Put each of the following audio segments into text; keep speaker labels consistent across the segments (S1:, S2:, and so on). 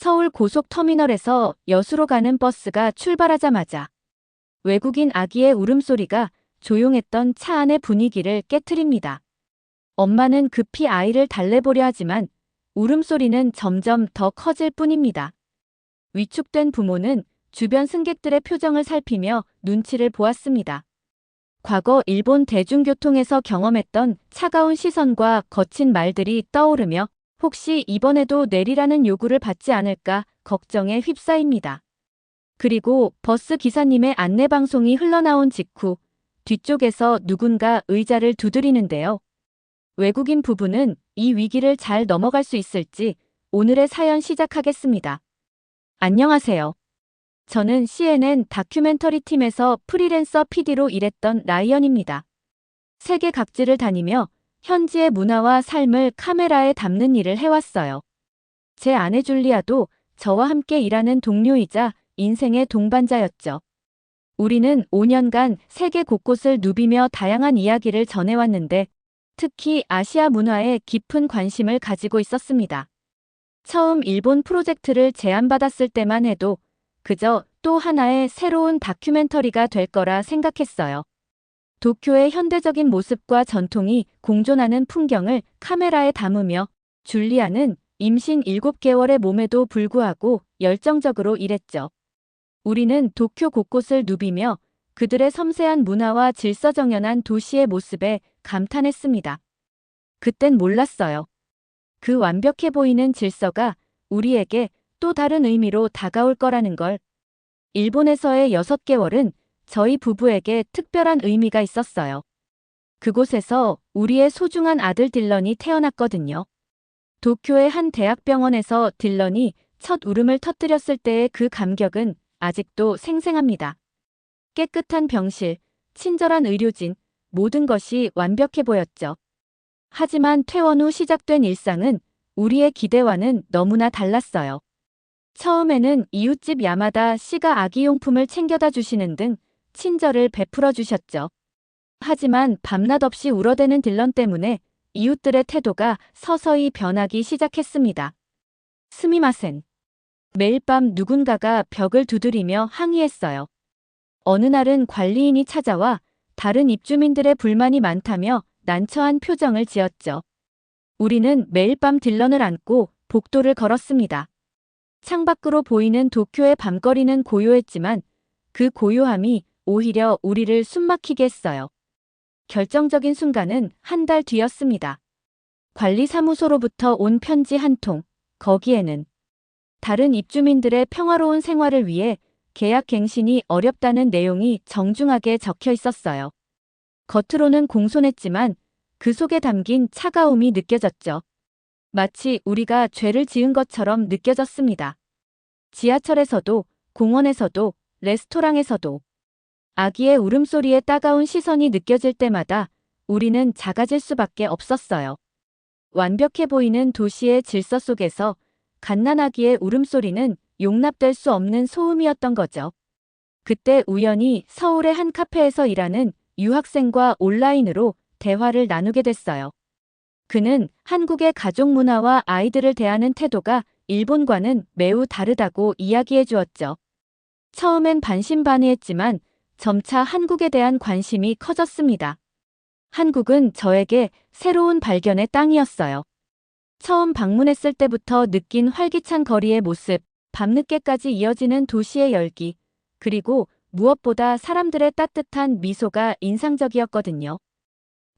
S1: 서울 고속터미널에서 여수로 가는 버스가 출발하자마자 외국인 아기의 울음소리가 조용했던 차 안의 분위기를 깨트립니다. 엄마는 급히 아이를 달래보려 하지만 울음소리는 점점 더 커질 뿐입니다. 위축된 부모는 주변 승객들의 표정을 살피며 눈치를 보았습니다. 과거 일본 대중교통에서 경험했던 차가운 시선과 거친 말들이 떠오르며 혹시 이번에도 내리라는 요구를 받지 않을까 걱정에 휩싸입니다. 그리고 버스 기사님의 안내방송이 흘러나온 직후 뒤쪽에서 누군가 의자를 두드리는데요. 외국인 부부는 이 위기를 잘 넘어갈 수 있을지 오늘의 사연 시작하겠습니다. 안녕하세요. 저는 CNN 다큐멘터리 팀에서 프리랜서 PD로 일했던 라이언입니다. 세계 각지를 다니며 현지의 문화와 삶을 카메라에 담는 일을 해왔어요. 제 아내 줄리아도 저와 함께 일하는 동료이자 인생의 동반자였죠. 우리는 5년간 세계 곳곳을 누비며 다양한 이야기를 전해왔는데 특히 아시아 문화에 깊은 관심을 가지고 있었습니다. 처음 일본 프로젝트를 제안받았을 때만 해도 그저 또 하나의 새로운 다큐멘터리가 될 거라 생각했어요. 도쿄의 현대적인 모습과 전통이 공존하는 풍경을 카메라에 담으며 줄리아는 임신 7개월의 몸에도 불구하고 열정적으로 일했죠. 우리는 도쿄 곳곳을 누비며 그들의 섬세한 문화와 질서정연한 도시의 모습에 감탄했습니다. 그땐 몰랐어요. 그 완벽해 보이는 질서가 우리에게 또 다른 의미로 다가올 거라는 걸. 일본에서의 6개월은 저희 부부에게 특별한 의미가 있었어요. 그곳에서 우리의 소중한 아들 딜런이 태어났거든요. 도쿄의 한 대학병원에서 딜런이 첫 울음을 터뜨렸을 때의 그 감격은 아직도 생생합니다. 깨끗한 병실, 친절한 의료진, 모든 것이 완벽해 보였죠. 하지만 퇴원 후 시작된 일상은 우리의 기대와는 너무나 달랐어요. 처음에는 이웃집 야마다 씨가 아기용품을 챙겨다 주시는 등 친절을 베풀어 주셨죠. 하지만 밤낮 없이 울어대는 딜런 때문에 이웃들의 태도가 서서히 변하기 시작했습니다. 스미마센. 매일 밤 누군가가 벽을 두드리며 항의했어요. 어느 날은 관리인이 찾아와 다른 입주민들의 불만이 많다며 난처한 표정을 지었죠. 우리는 매일 밤 딜런을 안고 복도를 걸었습니다. 창밖으로 보이는 도쿄의 밤거리는 고요했지만 그 고요함이 오히려 우리를 숨막히게 했어요. 결정적인 순간은 한 달 뒤였습니다. 관리사무소로부터 온 편지 한 통, 거기에는 다른 입주민들의 평화로운 생활을 위해 계약 갱신이 어렵다는 내용이 정중하게 적혀 있었어요. 겉으로는 공손했지만 그 속에 담긴 차가움이 느껴졌죠. 마치 우리가 죄를 지은 것처럼 느껴졌습니다. 지하철에서도, 공원에서도, 레스토랑에서도 아기의 울음소리에 따가운 시선이 느껴질 때마다 우리는 작아질 수밖에 없었어요. 완벽해 보이는 도시의 질서 속에서 갓난아기의 울음소리는 용납될 수 없는 소음이었던 거죠. 그때 우연히 서울의 한 카페에서 일하는 유학생과 온라인으로 대화를 나누게 됐어요. 그는 한국의 가족 문화와 아이들을 대하는 태도가 일본과는 매우 다르다고 이야기해 주었죠. 처음엔 반신반의했지만 점차 한국에 대한 관심이 커졌습니다. 한국은 저에게 새로운 발견의 땅이었어요. 처음 방문했을 때부터 느낀 활기찬 거리의 모습, 밤늦게까지 이어지는 도시의 열기, 그리고 무엇보다 사람들의 따뜻한 미소가 인상적이었거든요.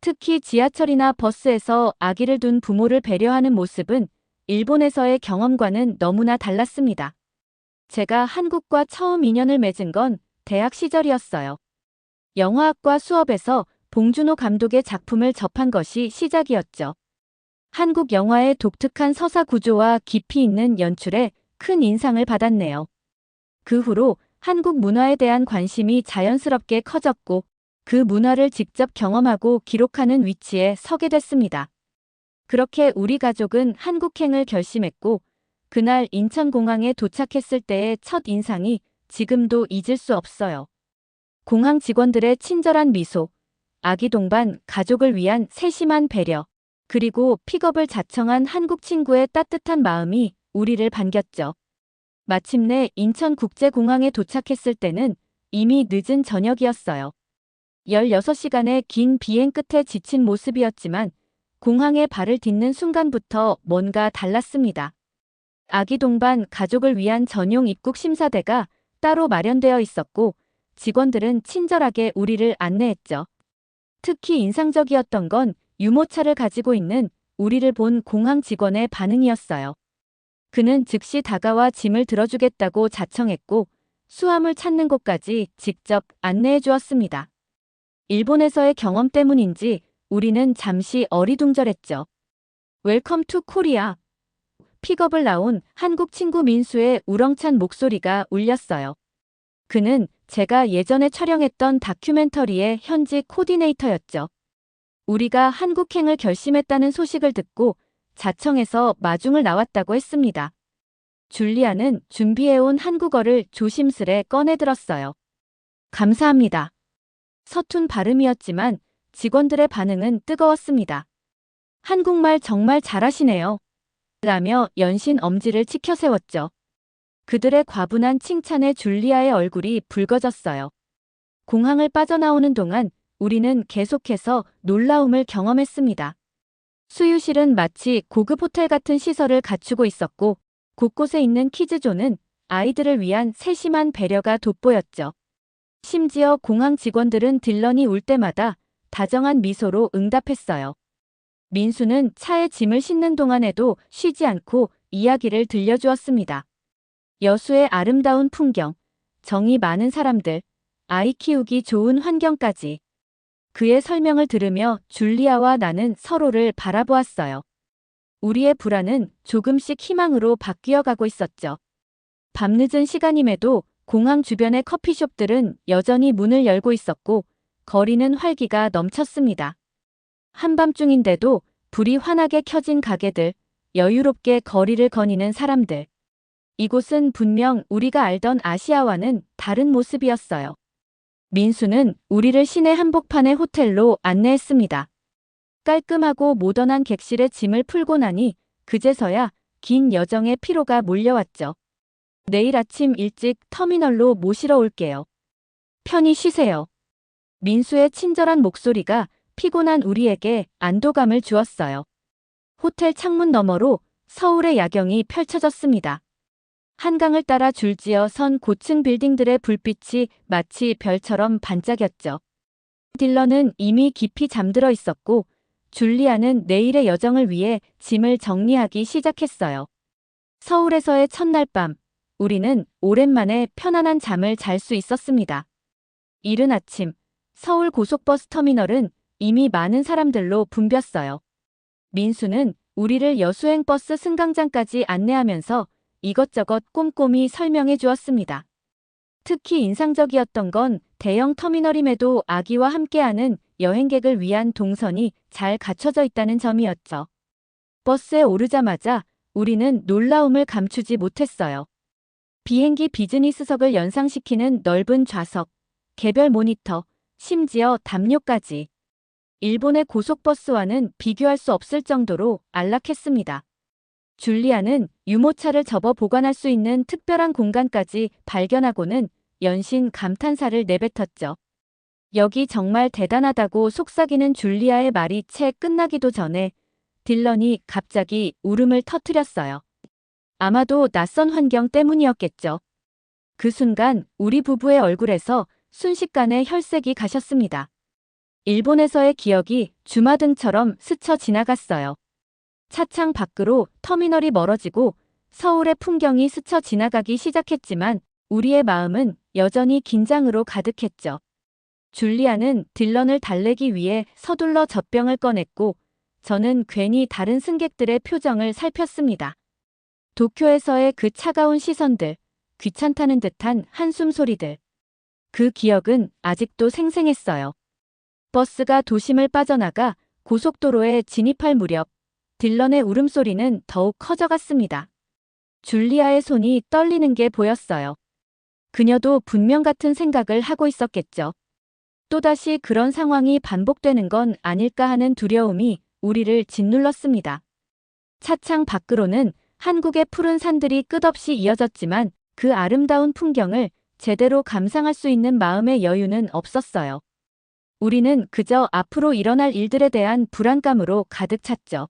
S1: 특히 지하철이나 버스에서 아기를 둔 부모를 배려하는 모습은 일본에서의 경험과는 너무나 달랐습니다. 제가 한국과 처음 인연을 맺은 건 대학 시절이었어요. 영화학과 수업에서 봉준호 감독의 작품을 접한 것이 시작이었죠. 한국 영화의 독특한 서사 구조와 깊이 있는 연출에 큰 인상을 받았네요. 그 후로 한국 문화에 대한 관심이 자연스럽게 커졌고 그 문화를 직접 경험하고 기록하는 위치에 서게 됐습니다. 그렇게 우리 가족은 한국행을 결심했고 그날 인천공항에 도착했을 때의 첫 인상이 지금도 잊을 수 없어요. 공항 직원들의 친절한 미소, 아기 동반 가족을 위한 세심한 배려, 그리고 픽업을 자청한 한국 친구의 따뜻한 마음이 우리를 반겼죠. 마침내 인천국제공항에 도착했을 때는 이미 늦은 저녁이었어요. 16시간의 긴 비행 끝에 지친 모습이었지만 공항에 발을 딛는 순간부터 뭔가 달랐습니다. 아기 동반 가족을 위한 전용 입국 심사대가 따로 마련되어 있었고 직원들은 친절하게 우리를 안내했죠. 특히 인상적이었던 건 유모차를 가지고 있는 우리를 본 공항 직원의 반응이었어요. 그는 즉시 다가와 짐을 들어주겠다고 자청했고 수화물 찾는 곳까지 직접 안내해 주었습니다. 일본에서의 경험 때문인지 우리는 잠시 어리둥절했죠. 웰컴 투 코리아. 픽업을 나온 한국 친구 민수의 우렁찬 목소리가 울렸어요. 그는 제가 예전에 촬영했던 다큐멘터리의 현지 코디네이터였죠. 우리가 한국행을 결심했다는 소식을 듣고 자청에서 마중을 나왔다고 했습니다. 줄리아는 준비해온 한국어를 조심스레 꺼내들었어요. 감사합니다. 서툰 발음이었지만 직원들의 반응은 뜨거웠습니다. 한국말 정말 잘하시네요. 라며 연신 엄지를 치켜세웠죠. 그들의 과분한 칭찬에 줄리아의 얼굴이 붉어졌어요. 공항을 빠져나오는 동안 우리는 계속해서 놀라움을 경험했습니다. 수유실은 마치 고급 호텔 같은 시설을 갖추고 있었고 곳곳에 있는 키즈존은 아이들을 위한 세심한 배려가 돋보였죠. 심지어 공항 직원들은 딜런이 울 때마다 다정한 미소로 응답했어요. 민수는 차에 짐을 싣는 동안에도 쉬지 않고 이야기를 들려주었습니다. 여수의 아름다운 풍경, 정이 많은 사람들, 아이 키우기 좋은 환경까지. 그의 설명을 들으며 줄리아와 나는 서로를 바라보았어요. 우리의 불안은 조금씩 희망으로 바뀌어 가고 있었죠. 밤늦은 시간임에도 공항 주변의 커피숍들은 여전히 문을 열고 있었고 거리는 활기가 넘쳤습니다. 한밤중인데도 불이 환하게 켜진 가게들, 여유롭게 거리를 거니는 사람들. 이곳은 분명 우리가 알던 아시아와는 다른 모습이었어요. 민수는 우리를 시내 한복판의 호텔로 안내했습니다. 깔끔하고 모던한 객실에 짐을 풀고 나니 그제서야 긴 여정의 피로가 몰려왔죠. 내일 아침 일찍 터미널로 모시러 올게요. 편히 쉬세요. 민수의 친절한 목소리가 피곤한 우리에게 안도감을 주었어요. 호텔 창문 너머로 서울의 야경이 펼쳐졌습니다. 한강을 따라 줄지어 선 고층 빌딩들의 불빛이 마치 별처럼 반짝였죠. 딜런은 이미 깊이 잠들어 있었고 줄리아는 내일의 여정을 위해 짐을 정리하기 시작했어요. 서울에서의 첫날 밤, 우리는 오랜만에 편안한 잠을 잘 수 있었습니다. 이른 아침, 서울 고속버스 터미널은 이미 많은 사람들로 붐볐어요. 민수는 우리를 여수행 버스 승강장까지 안내하면서 이것저것 꼼꼼히 설명해 주었습니다. 특히 인상적이었던 건 대형 터미널임에도 아기와 함께하는 여행객을 위한 동선이 잘 갖춰져 있다는 점이었죠. 버스에 오르자마자 우리는 놀라움을 감추지 못했어요. 비행기 비즈니스석을 연상시키는 넓은 좌석, 개별 모니터, 심지어 담요까지. 일본의 고속버스와는 비교할 수 없을 정도로 안락했습니다. 줄리아는 유모차를 접어 보관할 수 있는 특별한 공간까지 발견하고는 연신 감탄사를 내뱉었죠. 여기 정말 대단하다고 속삭이는 줄리아의 말이 채 끝나기도 전에 딜런이 갑자기 울음을 터뜨렸어요. 아마도 낯선 환경 때문이었겠죠. 그 순간 우리 부부의 얼굴에서 순식간에 혈색이 가셨습니다. 일본에서의 기억이 주마등처럼 스쳐 지나갔어요. 차창 밖으로 터미널이 멀어지고 서울의 풍경이 스쳐 지나가기 시작했지만 우리의 마음은 여전히 긴장으로 가득했죠. 줄리아는 딜런을 달래기 위해 서둘러 젖병을 꺼냈고 저는 괜히 다른 승객들의 표정을 살폈습니다. 도쿄에서의 그 차가운 시선들, 귀찮다는 듯한 한숨 소리들. 그 기억은 아직도 생생했어요. 버스가 도심을 빠져나가 고속도로에 진입할 무렵 딜런의 울음소리는 더욱 커져갔습니다. 줄리아의 손이 떨리는 게 보였어요. 그녀도 분명 같은 생각을 하고 있었겠죠. 또다시 그런 상황이 반복되는 건 아닐까 하는 두려움이 우리를 짓눌렀습니다. 차창 밖으로는 한국의 푸른 산들이 끝없이 이어졌지만 그 아름다운 풍경을 제대로 감상할 수 있는 마음의 여유는 없었어요. 우리는 그저 앞으로 일어날 일들에 대한 불안감으로 가득 찼죠.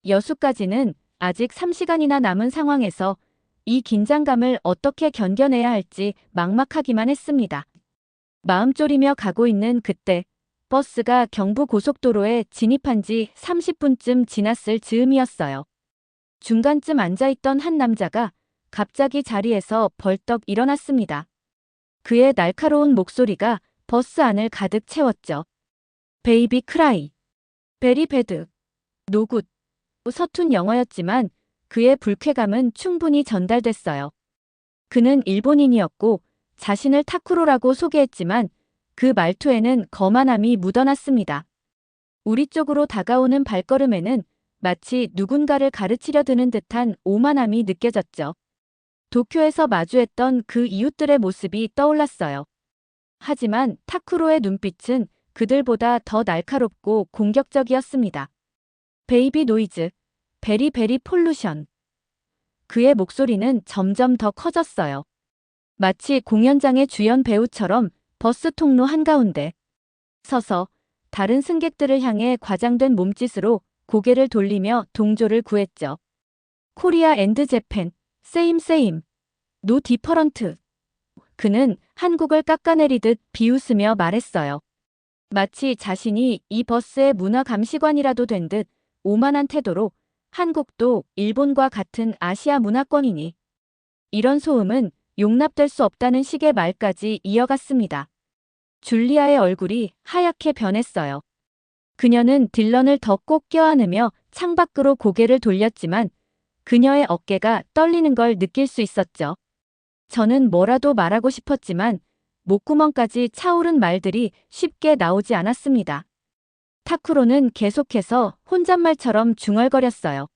S1: 여수까지는 아직 3시간이나 남은 상황에서 이 긴장감을 어떻게 견뎌내야 할지 막막하기만 했습니다. 마음 졸이며 가고 있는 그때 버스가 경부고속도로에 진입한 지 30분쯤 지났을 즈음이었어요. 중간쯤 앉아있던 한 남자가 갑자기 자리에서 벌떡 일어났습니다. 그의 날카로운 목소리가 버스 안을 가득 채웠죠. 베이비 크라이, 베리 배드, 노굿. 서툰 영어였지만 그의 불쾌감은 충분히 전달됐어요. 그는 일본인이었고 자신을 타쿠로라고 소개했지만 그 말투에는 거만함이 묻어났습니다. 우리 쪽으로 다가오는 발걸음에는 마치 누군가를 가르치려 드는 듯한 오만함이 느껴졌죠. 도쿄에서 마주했던 그 이웃들의 모습이 떠올랐어요. 하지만 타쿠로의 눈빛은 그들보다 더 날카롭고 공격적이었습니다. 베이비 노이즈, 베리 베리 폴루션. 그의 목소리는 점점 더 커졌어요. 마치 공연장의 주연 배우처럼 버스 통로 한가운데 서서 다른 승객들을 향해 과장된 몸짓으로 고개를 돌리며 동조를 구했죠. 코리아 앤드 재팬, 세임 세임, 노 디퍼런트. 그는 한국을 깎아내리듯 비웃으며 말했어요. 마치 자신이 이 버스의 문화 감시관이라도 된 듯 오만한 태도로 한국도 일본과 같은 아시아 문화권이니. 이런 소음은 용납될 수 없다는 식의 말까지 이어갔습니다. 줄리아의 얼굴이 하얗게 변했어요. 그녀는 딜런을 더 꼭 껴안으며 창밖으로 고개를 돌렸지만 그녀의 어깨가 떨리는 걸 느낄 수 있었죠. 저는 뭐라도 말하고 싶었지만 목구멍까지 차오른 말들이 쉽게 나오지 않았습니다. 타쿠로는 계속해서 혼잣말처럼 중얼거렸어요.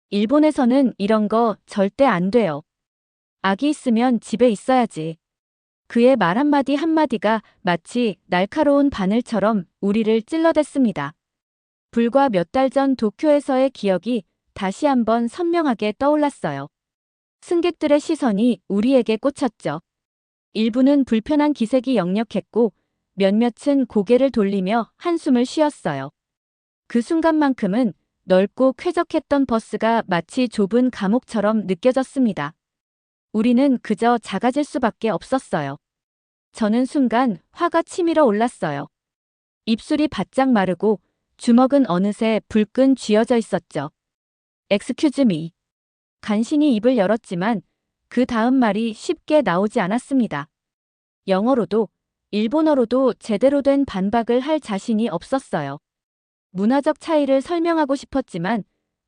S1: 일본에서는 이런 거 절대 안 돼요. 아기 있으면 집에 있어야지. 그의 말 한마디 한마디가 마치 날카로운 바늘처럼 우리를 찔러댔습니다. 불과 몇 달 전 도쿄에서의 기억이 다시 한번 선명하게 떠올랐어요. 승객들의 시선이 우리에게 꽂혔죠. 일부는 불편한 기색이 역력했고 몇몇은 고개를 돌리며 한숨을 쉬었어요. 그 순간만큼은 넓고 쾌적했던 버스가 마치 좁은 감옥처럼 느껴졌습니다. 우리는 그저 작아질 수밖에 없었어요. 저는 순간 화가 치밀어 올랐어요. 입술이 바짝 마르고 주먹은 어느새 불끈 쥐어져 있었죠. Excuse me. 간신히 입을 열었지만 그 다음 말이 쉽게 나오지 않았습니다. 영어로도 일본어로도 제대로 된 반박을 할 자신이 없었어요. 문화적 차이를 설명하고 싶었지만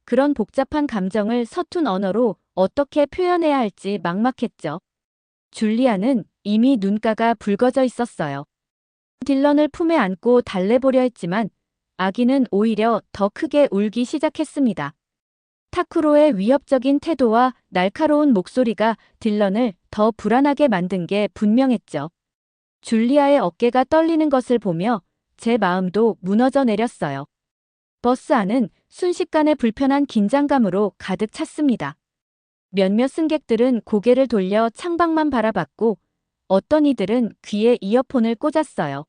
S1: 그런 복잡한 감정을 서툰 언어로 어떻게 표현해야 할지 막막했죠. 줄리아는 이미 눈가가 붉어져 있었어요. 딜런을 품에 안고 달래보려 했지만 아기는 오히려 더 크게 울기 시작했습니다. 타쿠로의 위협적인 태도와 날카로운 목소리가 딜런을 더 불안하게 만든 게 분명했죠. 줄리아의 어깨가 떨리는 것을 보며 제 마음도 무너져 내렸어요. 버스 안은 순식간에 불편한 긴장감으로 가득 찼습니다. 몇몇 승객들은 고개를 돌려 창밖만 바라봤고 어떤 이들은 귀에 이어폰을 꽂았어요.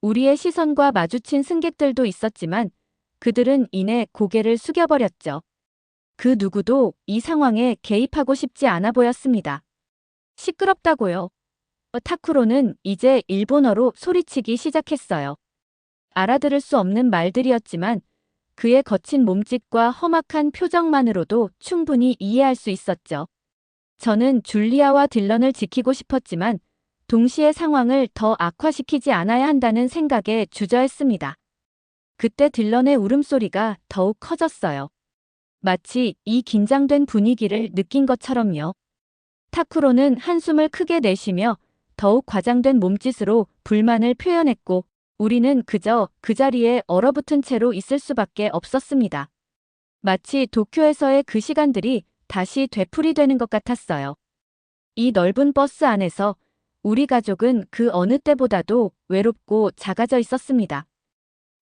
S1: 우리의 시선과 마주친 승객들도 있었지만 그들은 이내 고개를 숙여버렸죠. 그 누구도 이 상황에 개입하고 싶지 않아 보였습니다. 시끄럽다고요. 타쿠로는 이제 일본어로 소리치기 시작했어요. 알아들을 수 없는 말들이었지만 그의 거친 몸짓과 험악한 표정만으로도 충분히 이해할 수 있었죠. 저는 줄리아와 딜런을 지키고 싶었지만 동시에 상황을 더 악화시키지 않아야 한다는 생각에 주저했습니다. 그때 딜런의 울음소리가 더욱 커졌어요. 마치 이 긴장된 분위기를 느낀 것처럼요. 타쿠로는 한숨을 크게 내쉬며 더욱 과장된 몸짓으로 불만을 표현했고 우리는 그저 그 자리에 얼어붙은 채로 있을 수밖에 없었습니다. 마치 도쿄에서의 그 시간들이 다시 되풀이되는 것 같았어요. 이 넓은 버스 안에서 우리 가족은 그 어느 때보다도 외롭고 작아져 있었습니다.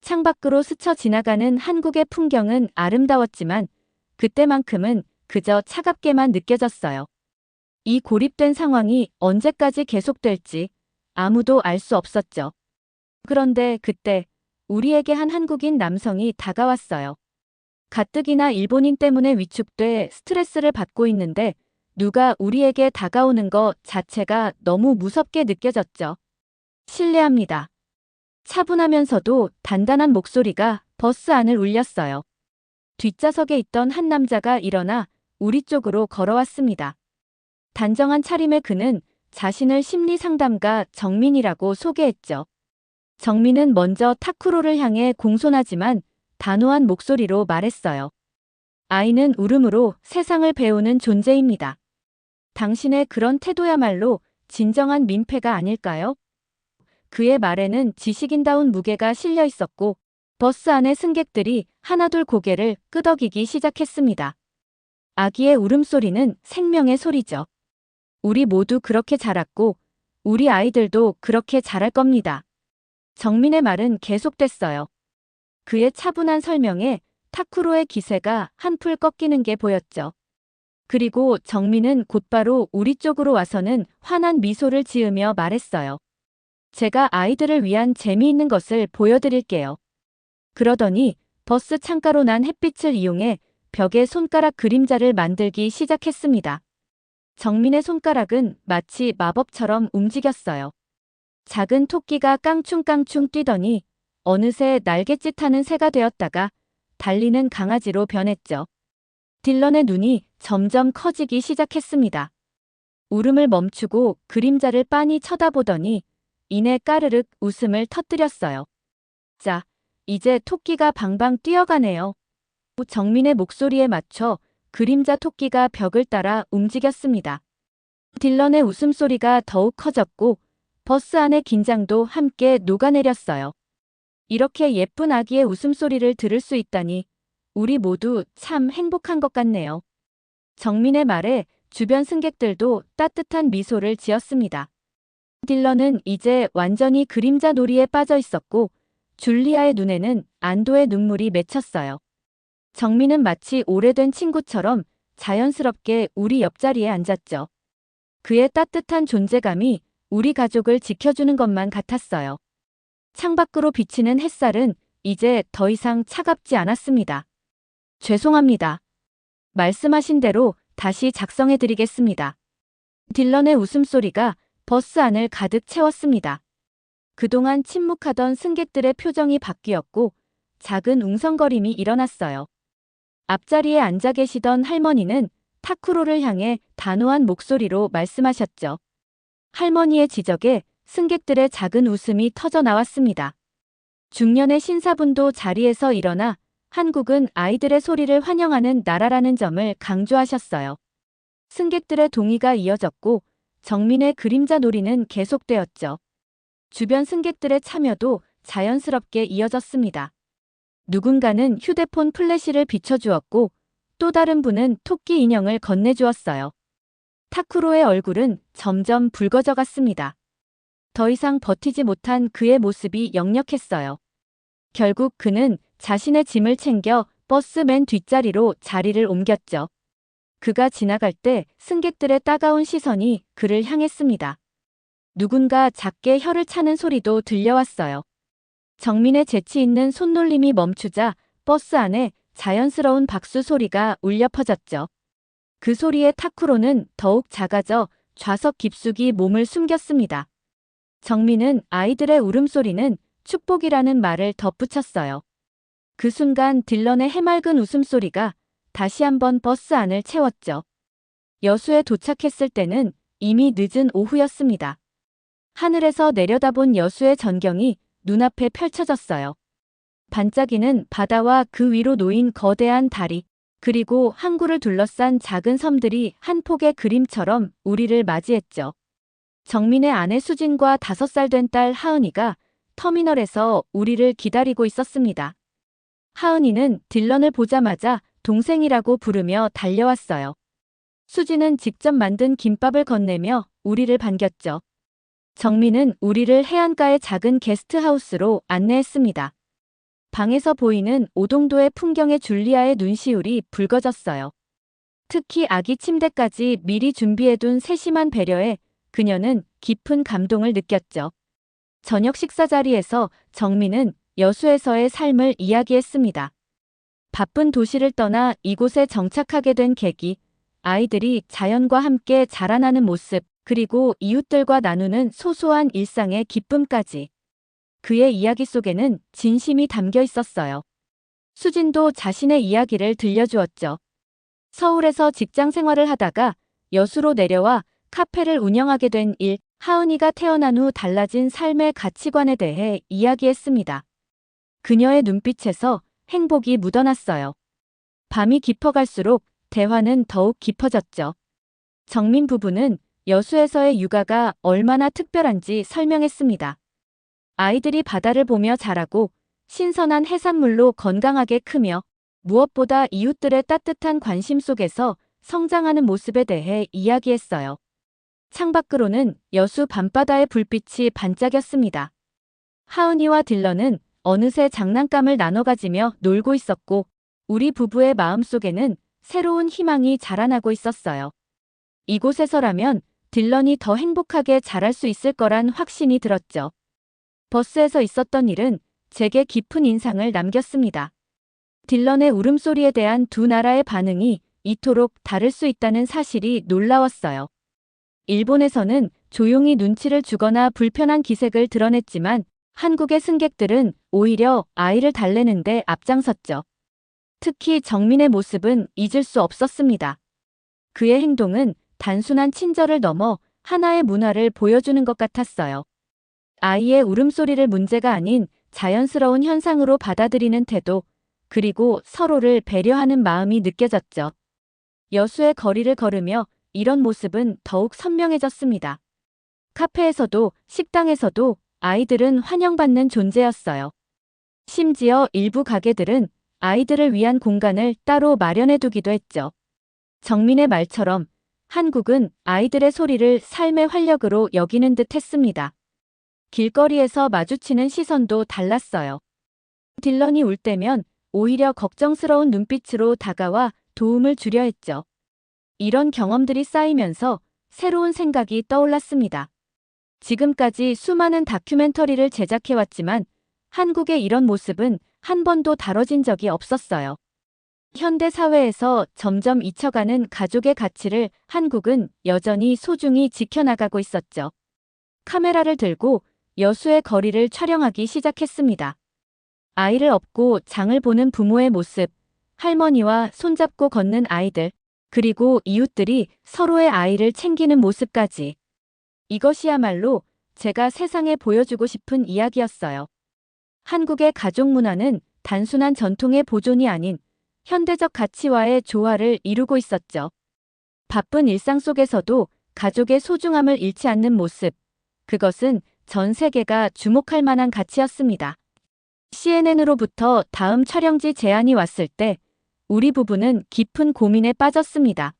S1: 창밖으로 스쳐 지나가는 한국의 풍경은 아름다웠지만 그때만큼은 그저 차갑게만 느껴졌어요. 이 고립된 상황이 언제까지 계속될지 아무도 알 수 없었죠. 그런데 그때 우리에게 한 한국인 남성이 다가왔어요. 가뜩이나 일본인 때문에 위축돼 스트레스를 받고 있는데 누가 우리에게 다가오는 것 자체가 너무 무섭게 느껴졌죠. 실례합니다. 차분하면서도 단단한 목소리가 버스 안을 울렸어요. 뒷좌석에 있던 한 남자가 일어나 우리 쪽으로 걸어왔습니다. 단정한 차림의 그는 자신을 심리상담가 정민이라고 소개했죠. 정민은 먼저 타쿠로를 향해 공손하지만 단호한 목소리로 말했어요. 아이는 울음으로 세상을 배우는 존재입니다. 당신의 그런 태도야말로 진정한 민폐가 아닐까요? 그의 말에는 지식인다운 무게가 실려 있었고 버스 안의 승객들이 하나둘 고개를 끄덕이기 시작했습니다. 아기의 울음소리는 생명의 소리죠. 우리 모두 그렇게 자랐고 우리 아이들도 그렇게 자랄 겁니다. 정민의 말은 계속됐어요. 그의 차분한 설명에 타쿠로의 기세가 한풀 꺾이는 게 보였죠. 그리고 정민은 곧바로 우리 쪽으로 와서는 환한 미소를 지으며 말했어요. 제가 아이들을 위한 재미있는 것을 보여드릴게요. 그러더니 버스 창가로 난 햇빛을 이용해 벽에 손가락 그림자를 만들기 시작했습니다. 정민의 손가락은 마치 마법처럼 움직였어요. 작은 토끼가 깡충깡충 뛰더니 어느새 날갯짓하는 새가 되었다가 달리는 강아지로 변했죠. 딜런의 눈이 점점 커지기 시작했습니다. 울음을 멈추고 그림자를 빤히 쳐다보더니 이내 까르륵 웃음을 터뜨렸어요. 자, 이제 토끼가 방방 뛰어가네요. 정민의 목소리에 맞춰 그림자 토끼가 벽을 따라 움직였습니다. 딜런의 웃음소리가 더욱 커졌고 버스 안의 긴장도 함께 녹아내렸어요. 이렇게 예쁜 아기의 웃음소리를 들을 수 있다니 우리 모두 참 행복한 것 같네요. 정민의 말에 주변 승객들도 따뜻한 미소를 지었습니다. 딜런은 이제 완전히 그림자 놀이에 빠져 있었고 줄리아의 눈에는 안도의 눈물이 맺혔어요. 정민은 마치 오래된 친구처럼 자연스럽게 우리 옆자리에 앉았죠. 그의 따뜻한 존재감이 우리 가족을 지켜주는 것만 같았어요. 창밖으로 비치는 햇살은 이제 더 이상 차갑지 않았습니다. 죄송합니다. 말씀하신 대로 다시 작성해드리겠습니다. 딜런의 웃음소리가 버스 안을 가득 채웠습니다. 그동안 침묵하던 승객들의 표정이 바뀌었고 작은 웅성거림이 일어났어요. 앞자리에 앉아 계시던 할머니는 타쿠로를 향해 단호한 목소리로 말씀하셨죠. 할머니의 지적에 승객들의 작은 웃음이 터져 나왔습니다. 중년의 신사분도 자리에서 일어나 한국은 아이들의 소리를 환영하는 나라라는 점을 강조하셨어요. 승객들의 동의가 이어졌고 정민의 그림자 놀이는 계속되었죠. 주변 승객들의 참여도 자연스럽게 이어졌습니다. 누군가는 휴대폰 플래시를 비춰주었고 또 다른 분은 토끼 인형을 건네주었어요. 타쿠로의 얼굴은 점점 붉어져 갔습니다. 더 이상 버티지 못한 그의 모습이 역력했어요. 결국 그는 자신의 짐을 챙겨 버스 맨 뒷자리로 자리를 옮겼죠. 그가 지나갈 때 승객들의 따가운 시선이 그를 향했습니다. 누군가 작게 혀를 차는 소리도 들려왔어요. 정민의 재치 있는 손놀림이 멈추자 버스 안에 자연스러운 박수 소리가 울려 퍼졌죠. 그 소리에 타쿠로는 더욱 작아져 좌석 깊숙이 몸을 숨겼습니다. 정민은 아이들의 울음소리는 축복이라는 말을 덧붙였어요. 그 순간 딜런의 해맑은 웃음소리가 다시 한번 버스 안을 채웠죠. 여수에 도착했을 때는 이미 늦은 오후였습니다. 하늘에서 내려다본 여수의 전경이 눈앞에 펼쳐졌어요. 반짝이는 바다와 그 위로 놓인 거대한 다리, 그리고 항구를 둘러싼 작은 섬들이 한 폭의 그림처럼 우리를 맞이했죠. 정민의 아내 수진과 5살 된 딸 하은이가 터미널에서 우리를 기다리고 있었습니다. 하은이는 딜런을 보자마자 동생이라고 부르며 달려왔어요. 수진은 직접 만든 김밥을 건네며 우리를 반겼죠. 정민은 우리를 해안가의 작은 게스트하우스로 안내했습니다. 방에서 보이는 오동도의 풍경에 줄리아의 눈시울이 붉어졌어요. 특히 아기 침대까지 미리 준비해둔 세심한 배려에 그녀는 깊은 감동을 느꼈죠. 저녁 식사 자리에서 정민은 여수에서의 삶을 이야기했습니다. 바쁜 도시를 떠나 이곳에 정착하게 된 계기, 아이들이 자연과 함께 자라나는 모습, 그리고 이웃들과 나누는 소소한 일상의 기쁨까지. 그의 이야기 속에는 진심이 담겨 있었어요. 수진도 자신의 이야기를 들려주었죠. 서울에서 직장 생활을 하다가 여수로 내려와 카페를 운영하게 된 일, 하은이가 태어난 후 달라진 삶의 가치관에 대해 이야기했습니다. 그녀의 눈빛에서 행복이 묻어났어요. 밤이 깊어갈수록 대화는 더욱 깊어졌죠. 정민 부부는 여수에서의 육아가 얼마나 특별한지 설명했습니다. 아이들이 바다를 보며 자라고 신선한 해산물로 건강하게 크며 무엇보다 이웃들의 따뜻한 관심 속에서 성장하는 모습에 대해 이야기했어요. 창밖으로는 여수 밤바다의 불빛이 반짝였습니다. 하은이와 딜런은 어느새 장난감을 나눠 가지며 놀고 있었고 우리 부부의 마음속에는 새로운 희망이 자라나고 있었어요. 이곳에서라면 딜런이 더 행복하게 자랄 수 있을 거란 확신이 들었죠. 버스에서 있었던 일은 제게 깊은 인상을 남겼습니다. 딜런의 울음소리에 대한 두 나라의 반응이 이토록 다를 수 있다는 사실이 놀라웠어요. 일본에서는 조용히 눈치를 주거나 불편한 기색을 드러냈지만 한국의 승객들은 오히려 아이를 달래는데 앞장섰죠. 특히 정민의 모습은 잊을 수 없었습니다. 그의 행동은 단순한 친절을 넘어 하나의 문화를 보여주는 것 같았어요. 아이의 울음소리를 문제가 아닌 자연스러운 현상으로 받아들이는 태도, 그리고 서로를 배려하는 마음이 느껴졌죠. 여수의 거리를 걸으며 이런 모습은 더욱 선명해졌습니다. 카페에서도 식당에서도 아이들은 환영받는 존재였어요. 심지어 일부 가게들은 아이들을 위한 공간을 따로 마련해두기도 했죠. 정민의 말처럼 한국은 아이들의 소리를 삶의 활력으로 여기는 듯 했습니다. 길거리에서 마주치는 시선도 달랐어요. 딜런이 울 때면 오히려 걱정스러운 눈빛으로 다가와 도움을 주려 했죠. 이런 경험들이 쌓이면서 새로운 생각이 떠올랐습니다. 지금까지 수많은 다큐멘터리를 제작해왔지만 한국의 이런 모습은 한 번도 다뤄진 적이 없었어요. 현대 사회에서 점점 잊혀가는 가족의 가치를 한국은 여전히 소중히 지켜나가고 있었죠. 카메라를 들고 여수의 거리를 촬영하기 시작했습니다. 아이를 업고 장을 보는 부모의 모습, 할머니와 손잡고 걷는 아이들, 그리고 이웃들이 서로의 아이를 챙기는 모습까지. 이것이야말로 제가 세상에 보여주고 싶은 이야기였어요. 한국의 가족 문화는 단순한 전통의 보존이 아닌 현대적 가치와의 조화를 이루고 있었죠. 바쁜 일상 속에서도 가족의 소중함을 잃지 않는 모습, 그것은 전 세계가 주목할 만한 가치였습니다. CNN으로부터 다음 촬영지 제안이 왔을 때 우리 부부는 깊은 고민에 빠졌습니다.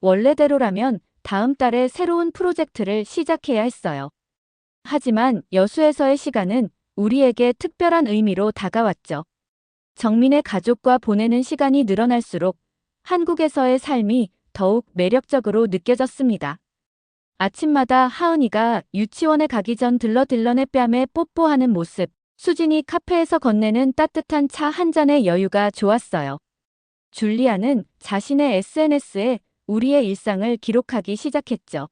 S1: 원래대로라면 다음 달에 새로운 프로젝트를 시작해야 했어요. 하지만 여수에서의 시간은 우리에게 특별한 의미로 다가왔죠. 정민의 가족과 보내는 시간이 늘어날수록 한국에서의 삶이 더욱 매력적으로 느껴졌습니다. 아침마다 하은이가 유치원에 가기 전 딜런의 뺨에 뽀뽀하는 모습, 수진이 카페에서 건네는 따뜻한 차 한 잔의 여유가 좋았어요. 줄리아는 자신의 SNS에 우리의 일상을 기록하기 시작했죠.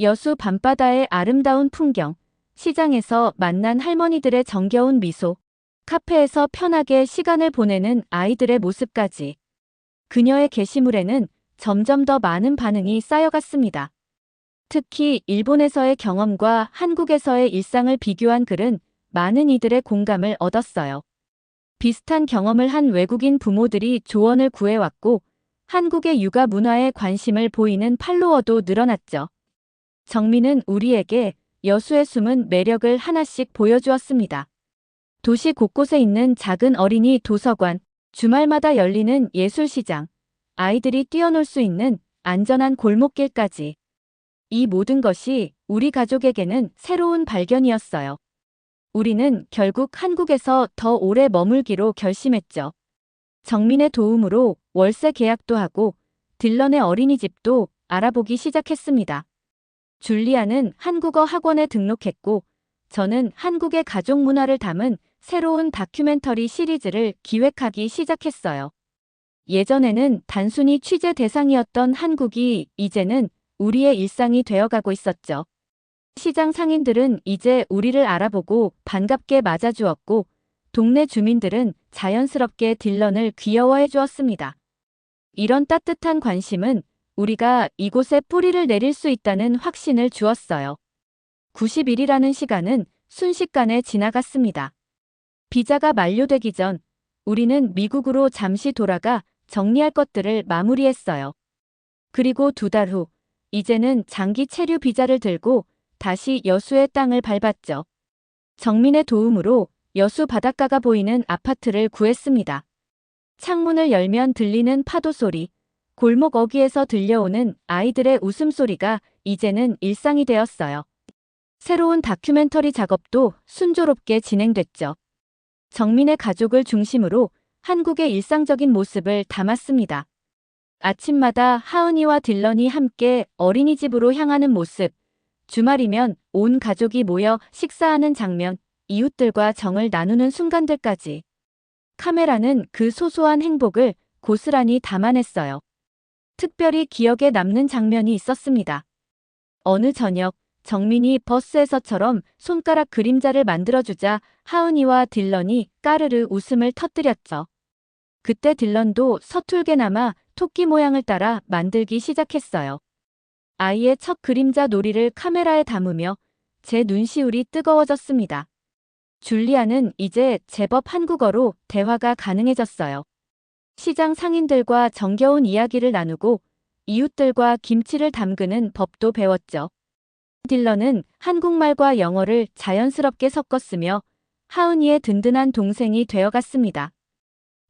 S1: 여수 밤바다의 아름다운 풍경, 시장에서 만난 할머니들의 정겨운 미소, 카페에서 편하게 시간을 보내는 아이들의 모습까지. 그녀의 게시물에는 점점 더 많은 반응이 쌓여갔습니다. 특히 일본에서의 경험과 한국에서의 일상을 비교한 글은 많은 이들의 공감을 얻었어요. 비슷한 경험을 한 외국인 부모들이 조언을 구해왔고 한국의 육아 문화에 관심을 보이는 팔로워도 늘어났죠. 정민은 우리에게 여수의 숨은 매력을 하나씩 보여주었습니다. 도시 곳곳에 있는 작은 어린이 도서관, 주말마다 열리는 예술시장, 아이들이 뛰어놀 수 있는 안전한 골목길까지. 이 모든 것이 우리 가족에게는 새로운 발견이었어요. 우리는 결국 한국에서 더 오래 머물기로 결심했죠. 정민의 도움으로 월세 계약도 하고 딜런의 어린이집도 알아보기 시작했습니다. 줄리아는 한국어 학원에 등록했고, 저는 한국의 가족 문화를 담은 새로운 다큐멘터리 시리즈를 기획하기 시작했어요. 예전에는 단순히 취재 대상이었던 한국이 이제는 우리의 일상이 되어가고 있었죠. 시장 상인들은 이제 우리를 알아보고 반갑게 맞아주었고, 동네 주민들은 자연스럽게 딜런을 귀여워해 주었습니다. 이런 따뜻한 관심은 우리가 이곳에 뿌리를 내릴 수 있다는 확신을 주었어요. 90일이라는 시간은 순식간에 지나갔습니다. 비자가 만료되기 전 우리는 미국으로 잠시 돌아가 정리할 것들을 마무리했어요. 그리고 2달 후, 이제는 장기 체류 비자를 들고 다시 여수의 땅을 밟았죠. 정민의 도움으로 여수 바닷가가 보이는 아파트를 구했습니다. 창문을 열면 들리는 파도 소리, 골목 어귀에서 들려오는 아이들의 웃음소리가 이제는 일상이 되었어요. 새로운 다큐멘터리 작업도 순조롭게 진행됐죠. 정민의 가족을 중심으로 한국의 일상적인 모습을 담았습니다. 아침마다 하은이와 딜런이 함께 어린이집으로 향하는 모습, 주말이면 온 가족이 모여 식사하는 장면, 이웃들과 정을 나누는 순간들까지. 카메라는 그 소소한 행복을 고스란히 담아냈어요. 특별히 기억에 남는 장면이 있었습니다. 어느 저녁, 정민이 버스에서처럼 손가락 그림자를 만들어주자 하은이와 딜런이 까르르 웃음을 터뜨렸죠. 그때 딜런도 서툴게나마 토끼 모양을 따라 만들기 시작했어요. 아이의 첫 그림자 놀이를 카메라에 담으며 제 눈시울이 뜨거워졌습니다. 줄리아는 이제 제법 한국어로 대화가 가능해졌어요. 시장 상인들과 정겨운 이야기를 나누고 이웃들과 김치를 담그는 법도 배웠죠. 딜런은 한국말과 영어를 자연스럽게 섞었으며 하은이의 든든한 동생이 되어갔습니다.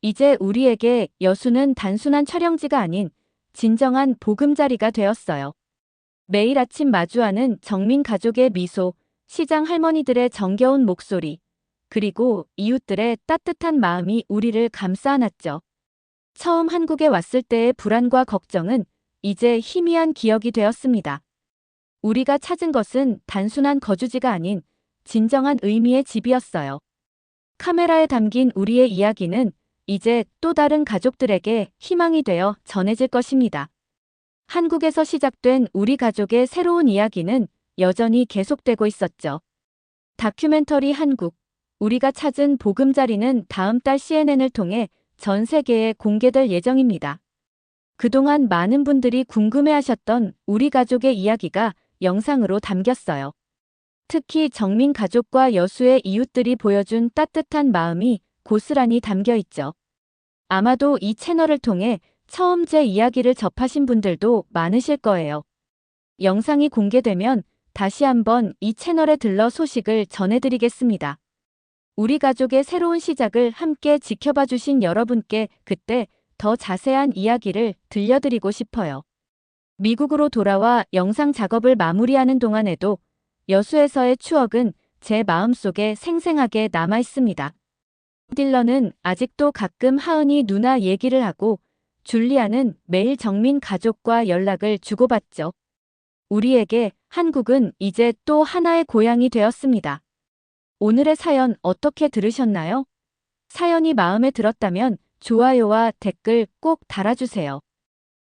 S1: 이제 우리에게 여수는 단순한 촬영지가 아닌 진정한 보금자리가 되었어요. 매일 아침 마주하는 정민 가족의 미소, 시장 할머니들의 정겨운 목소리, 그리고 이웃들의 따뜻한 마음이 우리를 감싸 안았죠. 처음 한국에 왔을 때의 불안과 걱정은 이제 희미한 기억이 되었습니다. 우리가 찾은 것은 단순한 거주지가 아닌 진정한 의미의 집이었어요. 카메라에 담긴 우리의 이야기는 이제 또 다른 가족들에게 희망이 되어 전해질 것입니다. 한국에서 시작된 우리 가족의 새로운 이야기는 여전히 계속되고 있었죠. 다큐멘터리 한국, 우리가 찾은 보금자리는 다음 달 CNN을 통해 전 세계에 공개될 예정입니다. 그동안 많은 분들이 궁금해하셨던 우리 가족의 이야기가 영상으로 담겼어요. 특히 정민 가족과 여수의 이웃들이 보여준 따뜻한 마음이 고스란히 담겨 있죠. 아마도 이 채널을 통해 처음 제 이야기를 접하신 분들도 많으실 거예요. 영상이 공개되면 다시 한번 이 채널에 들러 소식을 전해드리겠습니다. 우리 가족의 새로운 시작을 함께 지켜봐 주신 여러분께 그때 더 자세한 이야기를 들려드리고 싶어요. 미국으로 돌아와 영상 작업을 마무리하는 동안에도 여수에서의 추억은 제 마음속에 생생하게 남아 있습니다. 딜런은 아직도 가끔 하은이 누나 얘기를 하고 줄리아는 매일 정민 가족과 연락을 주고받죠. 우리에게 한국은 이제 또 하나의 고향이 되었습니다. 오늘의 사연 어떻게 들으셨나요? 사연이 마음에 들었다면 좋아요와 댓글 꼭 달아주세요.